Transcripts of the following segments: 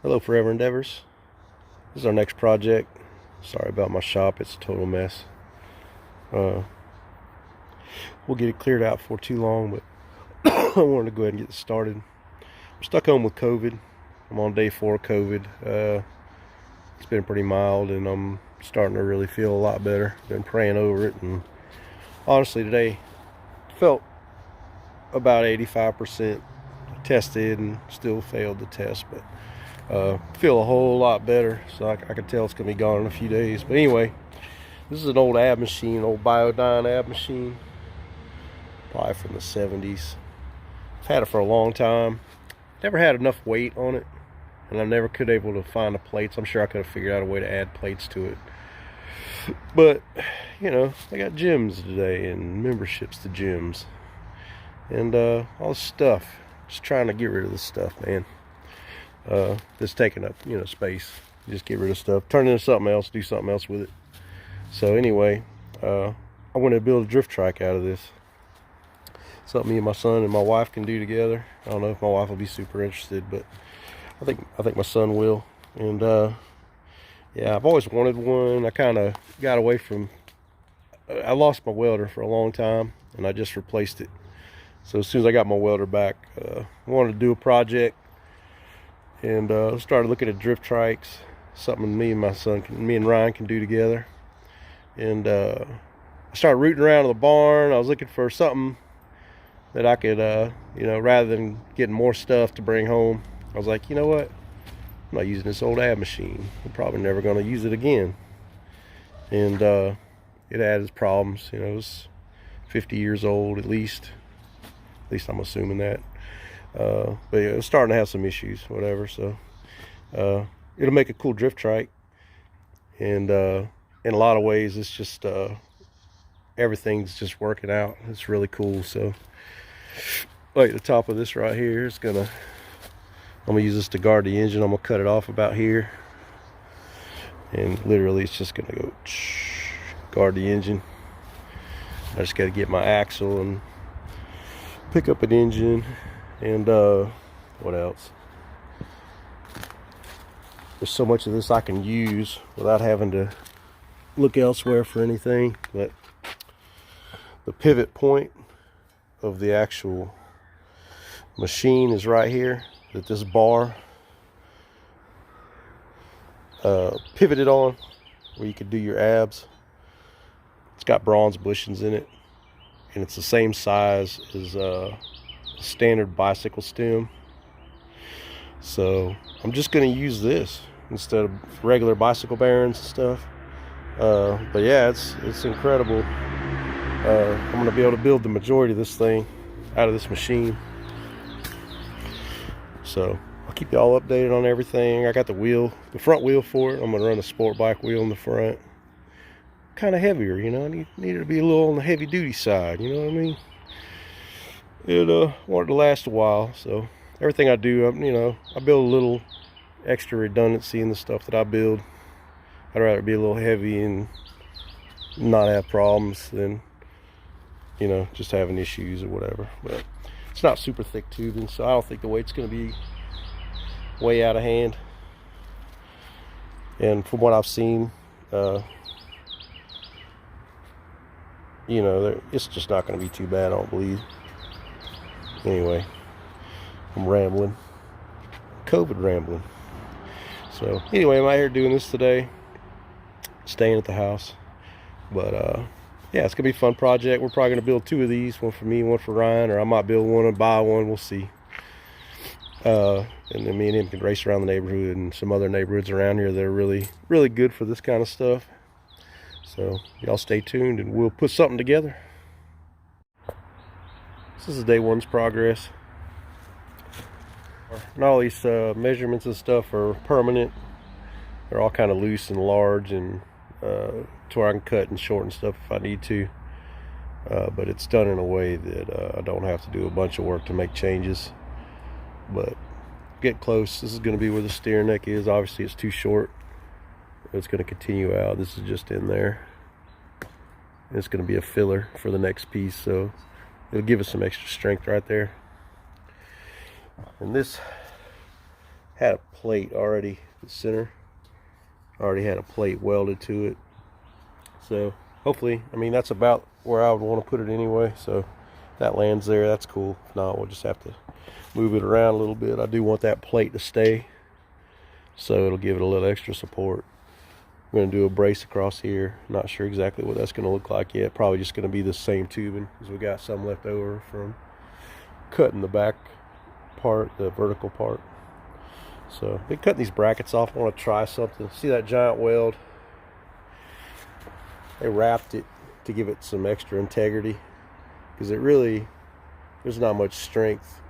Hello, Forever Endeavors. This is our next project. Sorry about my shop, it's a total mess. We'll get it cleared out for too long, but I wanted to go ahead and get this started. I'm stuck home with COVID. I'm on day 4 of COVID. It's been pretty mild, and I'm starting to really feel a lot better. Been praying over it, and honestly, today felt about 85% tested and still failed the test, but feel a whole lot better, so I can tell it's gonna be gone in a few days. But anyway, this is an old ab machine, old Biodyne ab machine, probably from the 70s. I've had it for a long time. Never had enough weight on it, and I never could able to find the plates. I'm sure I could have figured out a way to add plates to it, but you know, I got gyms today and memberships to gyms and all this stuff. Just trying to get rid of this stuff, man. That's taking up, space. Just get rid of stuff, turn it into something else, do something else with it. So anyway, I want to build a drift trike out of this. Something me and my son and my wife can do together. I don't know if my wife will be super interested, but I think my son will. And yeah, I've always wanted one. I kind of got away from. I lost my welder for a long time, and I just replaced it. So as soon as I got my welder back, I wanted to do a project, and started looking at drift trikes. Something me and Ryan can do together. And I started rooting around in the barn. I was looking for something that I could, rather than getting more stuff to bring home, I was like, you know what? I'm not using this old ab machine. I'm probably never going to use it again. And it had its problems. It was 50 years old at least. At least I'm assuming that. But yeah, it was starting to have some issues, whatever. So it'll make a cool drift trike. And in a lot of ways, it's just everything's just working out. It's really cool. So like the top of this right here is I'm gonna use this to guard the engine. I'm gonna cut it off about here, and literally it's just gonna go guard the engine. I just got to get my axle and pick up an engine, and what else? There's so much of this I can use without having to look elsewhere for anything. But the pivot point of the actual machine is right here, that this bar pivoted on, where you could do your abs. It's got bronze bushings in it, and it's the same size as a standard bicycle stem. So I'm just going to use this instead of regular bicycle bearings and stuff. But yeah, it's incredible. I'm going to be able to build the majority of this thing out of this machine. So I'll keep you all updated on everything. I got the front wheel for it. I'm going to run a sport bike wheel in the front. Kind of heavier, I needed to be a little on the heavy duty side, you know what I mean? It wanted to last a while, so everything I do, I build a little extra redundancy in the stuff that I build. I'd rather be a little heavy and not have problems than just having issues or whatever. But it's not super thick tubing, so I don't think the weight's going to be way out of hand. And from what I've seen, it's just not going to be too bad, I don't believe. Anyway, I'm rambling. COVID rambling. So anyway, I'm out here doing this today, staying at the house. But yeah, it's gonna be a fun project. We're probably gonna build 2 of these, one for me, one for Ryan, or I might build one and buy one. We'll see. And then me and him can race around the neighborhood and some other neighborhoods around here that are really, really good for this kind of stuff. So y'all stay tuned, and we'll put something together. This is day 1's progress. And all these measurements and stuff are permanent. They're all kind of loose and large, and to where I can cut and shorten stuff if I need to. But it's done in a way that I don't have to do a bunch of work to make changes. But get close. This is going to be where the steering neck is. Obviously it's too short. It's going to continue out. This is just in there. It's going to be a filler for the next piece, so it'll give us some extra strength right there. And this had a plate already, the center already had a plate welded to it. So hopefully, I mean, that's about where I would want to put it anyway. So that lands there, that's cool. If not, we'll just have to move it around a little bit. I do want that plate to stay, so it'll give it a little extra support. I'm going to do a brace across here. Not sure exactly what that's going to look like yet. Probably just going to be the same tubing, because we got some left over from cutting the back part, the vertical part. So been cutting these brackets off. I want to try something. See that giant weld? They wrapped it to give it some extra integrity, because it really, there's not much strength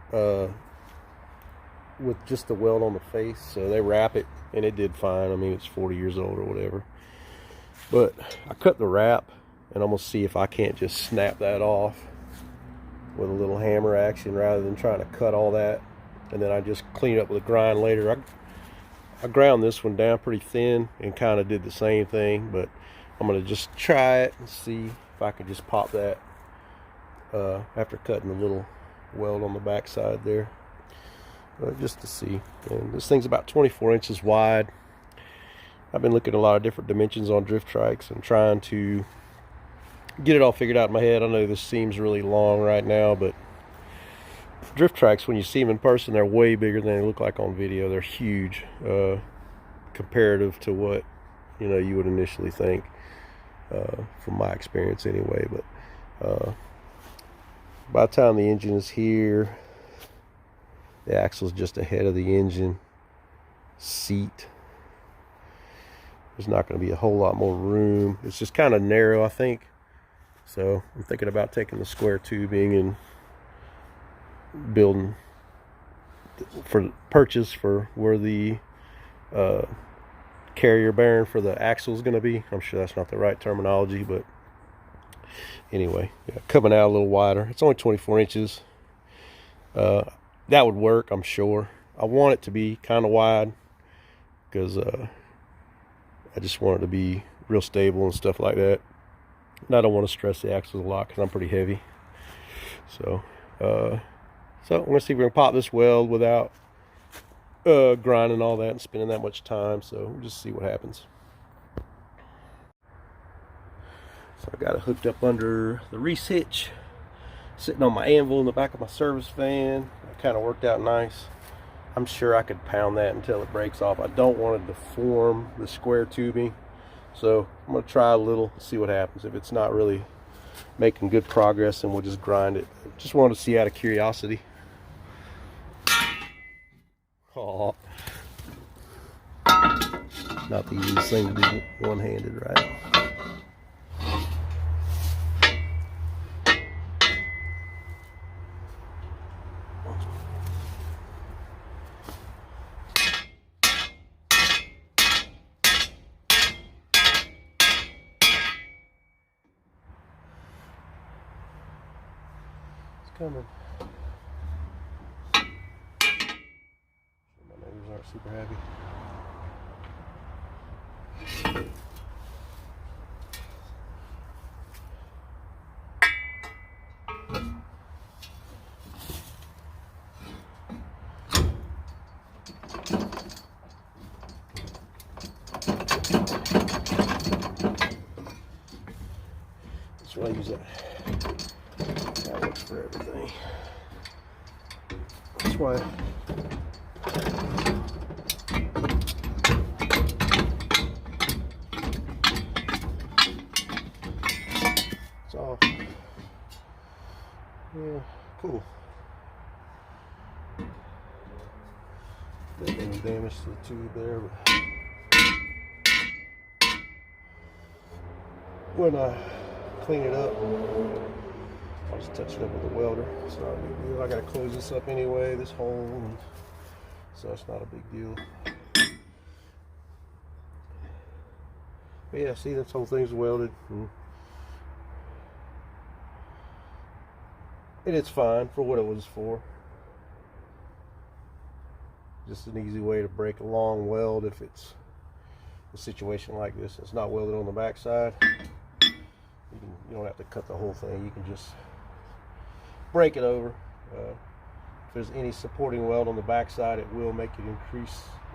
with just the weld on the face. So they wrap it, and it did fine. I mean, it's 40 years old or whatever. But I cut the wrap, and I'm gonna see if I can't just snap that off with a little hammer action, rather than trying to cut all that and then I just clean it up with a grind later. I ground this one down pretty thin and kind of did the same thing, but I'm gonna just try it and see if I can just pop that after cutting the little weld on the back side there, just to see. And this thing's about 24 inches wide. I've been looking at a lot of different dimensions on drift trikes and trying to get it all figured out in my head. I know this seems really long right now, but drift trikes, when you see them in person, they're way bigger than they look like on video. They're huge comparative to what you would initially think, from my experience anyway. But by the time the engine is here, the axle's just ahead of the engine seat. There's not going to be a whole lot more room. It's just kind of narrow, I think. So I'm thinking about taking the square tubing and building for purchase for where the carrier bearing for the axle is going to be. I'm sure that's not the right terminology, but anyway, yeah, coming out a little wider. It's only 24 inches. That would work, I'm sure. I want it to be kind of wide because I just want it to be real stable and stuff like that. And I don't want to stress the axles a lot because I'm pretty heavy. So I'm going to see if we can pop this weld without grinding all that and spending that much time. So we'll just see what happens. So I got it hooked up under the Reese hitch, sitting on my anvil in the back of my service van. It kind of worked out nice. I'm sure I could pound that until it breaks off. I don't want to deform the square tubing, so I'm going to try a little, see what happens. If it's not really making good progress, then we'll just grind it. Just wanted to see out of curiosity. Oh, not the easiest thing to do one-handed, right? Coming. My neighbors aren't super happy. That's why I use that. That works for everything. That's why it's off. Yeah, cool. Didn't any damage to the tube there, but when I clean it up, I'll just touch it up with a welder. It's not a big deal. I gotta close this up anyway, this hole, and so it's not a big deal. But yeah, see, this whole thing's welded, and it's fine for what it was for. Just an easy way to break a long weld if it's a situation like this. It's not welded on the back side. You don't have to cut the whole thing. You can just break it over. there's any supporting weld on the back side, it will make it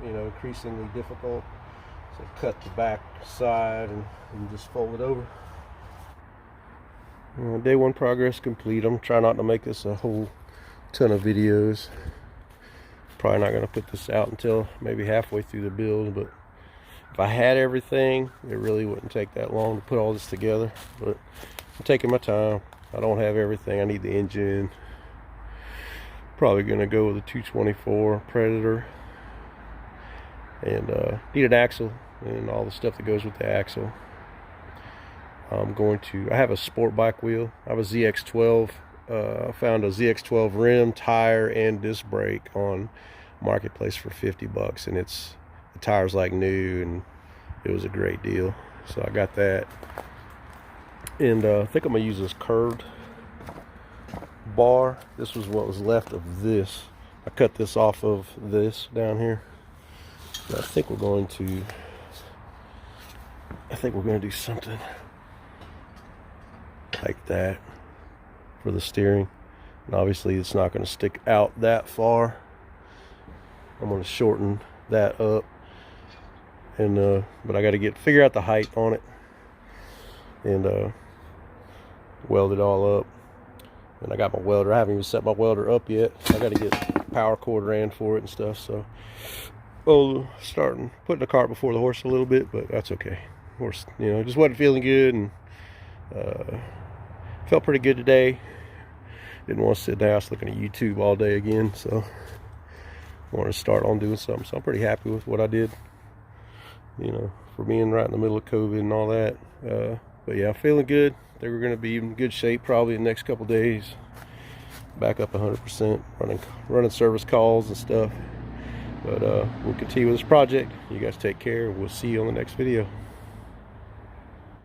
increasingly difficult. So cut the back side and just fold it over. Day one progress complete. I'm trying not to make this a whole ton of videos. Probably not going to put this out until maybe halfway through the build, but if I had everything, it really wouldn't take that long to put all this together. But I'm taking my time. I don't have everything. I need the engine. Probably going to go with a 224 Predator, and need an axle and all the stuff that goes with the axle. I have a sport bike wheel. I have a ZX12. I found a ZX12 rim, tire, and disc brake on Marketplace for 50 bucks, and the tire's like new, and it was a great deal. So I got that, and I think I'm gonna use this curved bar. This was what was left of this. I cut this off of this down here. So I think we're going to do something like that for the steering, and obviously it's not going to stick out that far. I'm going to shorten that up, and but I got to figure out the height on it and weld it all up. And I got my welder. I haven't even set my welder up yet. I got to get power cord ran for it and stuff. So, putting the cart before the horse a little bit, but that's okay. Horse, just wasn't feeling good, and felt pretty good today. Didn't want to sit in the house looking at YouTube all day again, so I wanted to start on doing something. So I'm pretty happy with what I did, for being right in the middle of COVID and all that. But yeah, feeling good. I think we're going to be in good shape probably in the next couple days. Back up 100%, running service calls and stuff. But we'll continue with this project. You guys take care, and we'll see you on the next video.